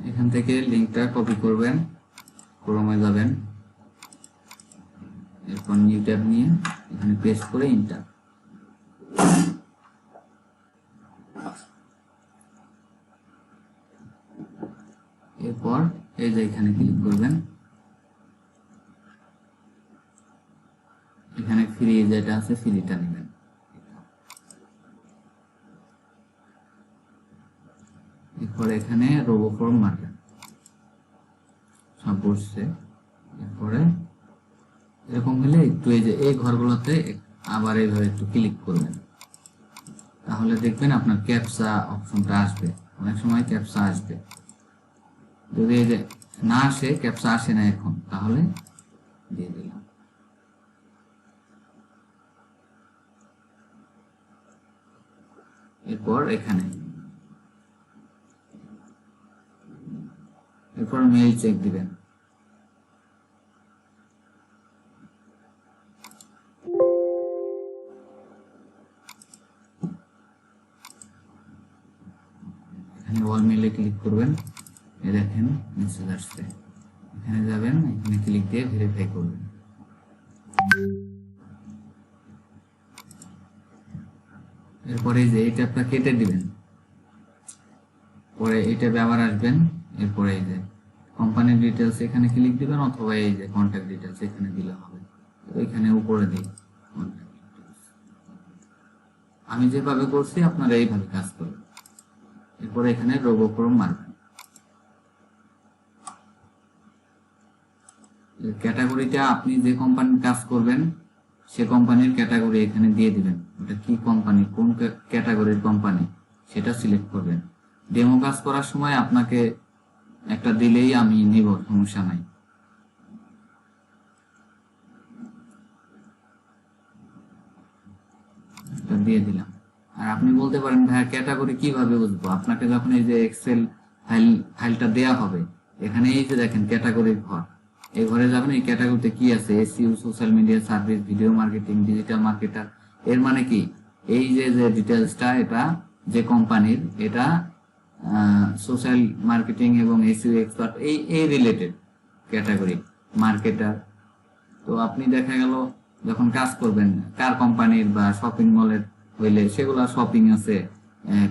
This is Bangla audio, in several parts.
এখান থেকে লিংকটা কপি করবেন, ক্রোমে যাবেন, এরপর নিউ ট্যাব নিয়ে এখানে পেস্ট করে এন্টার। এরপর এই যে এখানে ক্লিক করবেন, এখানে ফ্রি যেটা আছে ফ্রিটা নেবেন। এরপর এখানে রোবো ফর্ম মারবেন, সব বসছে। এরপরে এরকম হলে একটু এই যে এই ঘরগুলোতে আবার এইভাবে একটু ক্লিক করবেন, তাহলে দেখবেন আপনার ক্যাপচা অপশনটা আসবে। অনেক সময় ক্যাপচা আসবে, যদি এই যে না আসে, ক্যাপচা আসে না এখন, তাহলে দিয়ে দিলাম। এরপর এখানে এরপর মেইল চেক দিবেন। এখানে অল মেইলে ক্লিক করবেন, এই দেখেন মেসেজ আসছে। এখানে যাবেন, এখানে ক্লিক দিয়ে ভেরিফাই করবেন। এরপরে এই যে এই ট্যাবটা কেটে দিবেন, পরে এই ট্যাবে আবার আসবেন। এরপরে এই যে কোম্পানির ডিটেলস এখানে ক্লিক দিবেন, অথবা এই যে কন্ট্যাক্ট ডিটেলস এখানে দিলে হবে। এখানে উপরে দিই কন্ট্যাক্ট ডিটেলস। আমি যেভাবে করছি আপনারা এইভাবে কাজ করবেন। এরপরে এখানে রোবো ফর্ম মারবেন। ক্যাটাগরিটা আপনি যে কোম্পানির কাজ করবেন সে কোম্পানির ক্যাটাগরি এখানে দিয়ে দিবেন। ওটা কি কোম্পানি, কোন ক্যাটাগরির কোম্পানি সেটা সিলেক্ট করবেন। ডেমো কাজ করার সময় আপনাকে একটা দিলেই আমি নিব, সমস্যা নাই। এটা দিয়ে দিলাম। আর আপনি বলতে পারেন ভাই ক্যাটাগরি কিভাবে বুঝবো? আপনাকে যখন এই যে এক্সেল ফাইলটা দেয়া হবে, এখানে এই যে দেখেন ক্যাটাগরির ঘর, এই ঘরে যাবেন, এই ক্যাটাগরিতে কি আছে, SU, social media service, video marketing, digital marketer. এর মানে কি, এই যে যে ডিটেলসটা এটা যে কোম্পানির, এটা সোশ্যাল মার্কেটিং এবং এসইউ এক্সপার্ট, এই রিলেটেড ক্যাটাগরি মার্কেটার। তো আপনি দেখা গেল যখন কাজ করবেন কার কোম্পানির বা শপিং মলের হইলে সেগুলা শপিং আছে,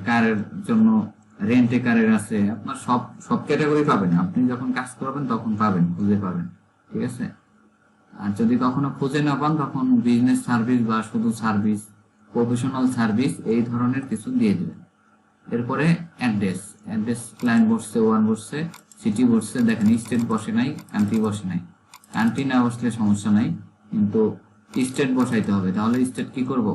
কারের জন্য রেন্টে কারের আছে, আপনার সব সব ক্যাটাগরি পাবেন। আপনি যখন কাজ করবেন তখন পাবেন, খুঁজে পাবেন, ঠিক আছে। আর যদি কখনো খুঁজে না পান তখন বিজনেস সার্ভিস বা শুধু সার্ভিস, প্রফেশনাল সার্ভিস, এই ধরনের কিছু দিয়ে দিবেন। এরপরে অ্যাড্রেস ক্লায়েন্ট বসছে, ওয়ান বসছে, সিটি বসছে, দেখেন স্টেট বসে নাই, কান্ট্রি বসে নাই। কান্ট্রি না বসলে সমস্যা নাই, কিন্তু স্টেট বসাইতে হবে। তাহলে স্টেট কি করব,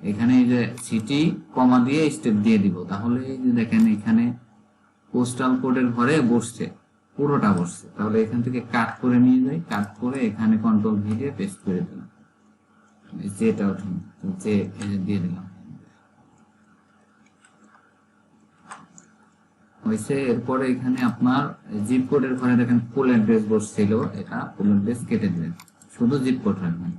এখানে এই যে সিটি কমা দিয়ে স্টেট দিয়ে দিব। তাহলে এই যে দেখেন এখানে পোস্টাল কোডের ঘরে বসছে, পুরোটা বসছে। তাহলে এখান থেকে কাট করে নিয়ে যাই, কাট করে এখানে কন্ট্রোল ভি দিয়ে পেস্ট করে দিলাম, যেটা ওঠে যে দিয়ে দিলাম হয়েছে। এরপরে এখানে আপনার জিপ কোডের ঘরে দেখেন ফুল অ্যাড্রেস বসছিল, এটা ফুল অ্যাড্রেস কেটে দিবেন, শুধু জিপ কোড রাখবেন,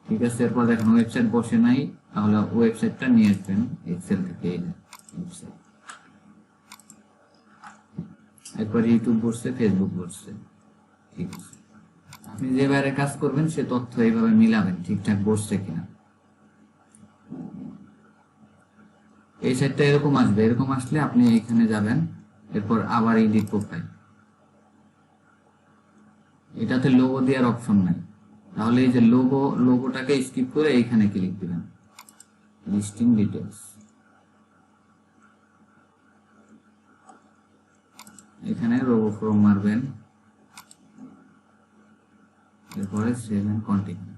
ঠিক আছে। এরপর দেখেন ওয়েবসাইট বসে নাই, তাহলে ওয়েবসাইটটা নিয়ে আসবেন এক্সেল থেকে, এই ওয়েবসাইট। এরপর ইউটিউব বসছে, ফেসবুক বসছে, ঠিক আছে। আপনি যে বাইরে কাজ করবেন সে তথ্য এইভাবে মিলাবেন ঠিকঠাক বসছে কিনা। এই সাইটটা এরকম আসবে, এরকম আসলে আপনি এখানে যাবেন, এরপর আবার এডিট প্রোফাইল। এটাতে লোগো দেওয়ার অপশন নাই, তাহলে এই যে লোগোটাকে স্কিপ করে এইখানে ক্লিক দিবেন, লিস্টিং ডিটেলস। এখানে রোবো ফর্ম মারবেন, এরপরে সেভ এন্ড কন্টিনিউ।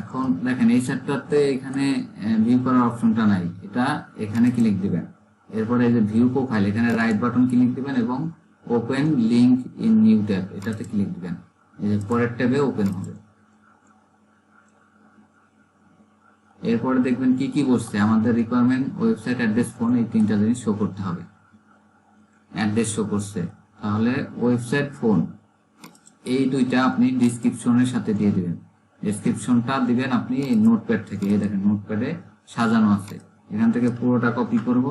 এখন দেখেন এই সেটটাতে এখানে ভিউ করার অপশনটা নাই, এটা এখানে ক্লিক দিবেন। এরপরে এই যে ভিউ প্রোফাইল, এখানে রাইট বাটন ক্লিক দিবেন এবং open link in new tab, এটাতে ক্লিক দিবেন। এই যে পরের ট্যাবে ওপেন হবে। এরপরে দেখবেন কি কি বসছে, আমাদের রিকোয়ারমেন্ট, ওয়েবসাইট অ্যাড্রেস, ফোন, এই তিনটা জিনিস শো করতে হবে। অ্যাড্রেস শো করছে, তাহলে ওয়েবসাইট, ফোন, এই দুইটা আপনি ডিসক্রিপশনের সাথে দিয়ে দিবেন। ডেসক্রিপশনটা দিবেন আপনি এই নোটপ্যাড থেকে, এই দেখেন নোটপ্যাডে সাজানো আছে, এখান থেকে পুরোটা কপি করব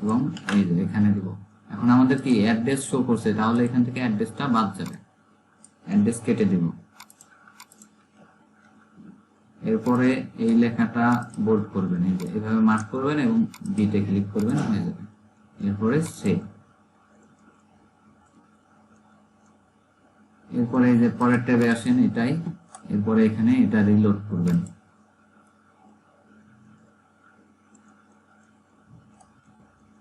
এবং এই যে এখানে দিব। এখন আমাদের কি অ্যাড্রেস শো করছে, তাহলে এখান থেকে অ্যাড্রেসটা বাদ যাবে, অ্যাড্রেস কেটে দিব। এরপরে এই লেখাটা বোল্ড করবেন, এই যে এভাবে মার্ক করবেন এবং বিতে ক্লিক করবেন, হয়ে যাবে। এরপরে সেভ। এরপরে এই যে পরের ট্যাবে আসেন, এটাই। এরপরে এখানে এটা রিলোড করবেন।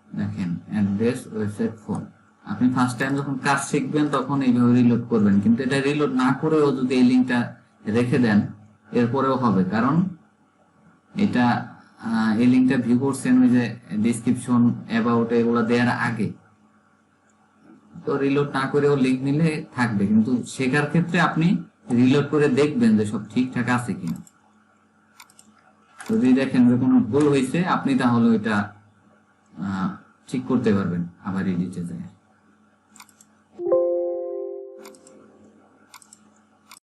দেখেন অ্যাড্রেস, ওয়েবসাইট, ফোন। আপনি ফার্স্ট টাইম যখন কাজ শিখবেন তখন এইভাবে রিলোড করবেন, কিন্তু এটা রিলোড না করেও যদি এই লিঙ্কটা রেখে দেন এরপরেও হবে, কারণ এটা এই লিঙ্কটা ভিউ করছেন ওই যে ডিসক্রিপশন, অ্যাবাউট এগুলো দেওয়ার আগে, তো রিলোড না করেও লিঙ্ক নিলে থাকবে, কিন্তু শেখার ক্ষেত্রে আপনি রিলোড করে দেখবেন যে সব ঠিকঠাক আছে কিনা। যদি দেখেন যে কোনো ভুল হয়েছে, আপনি তাহলে ওইটা ঠিক করতে পারবেন আবার এডিটে যায়।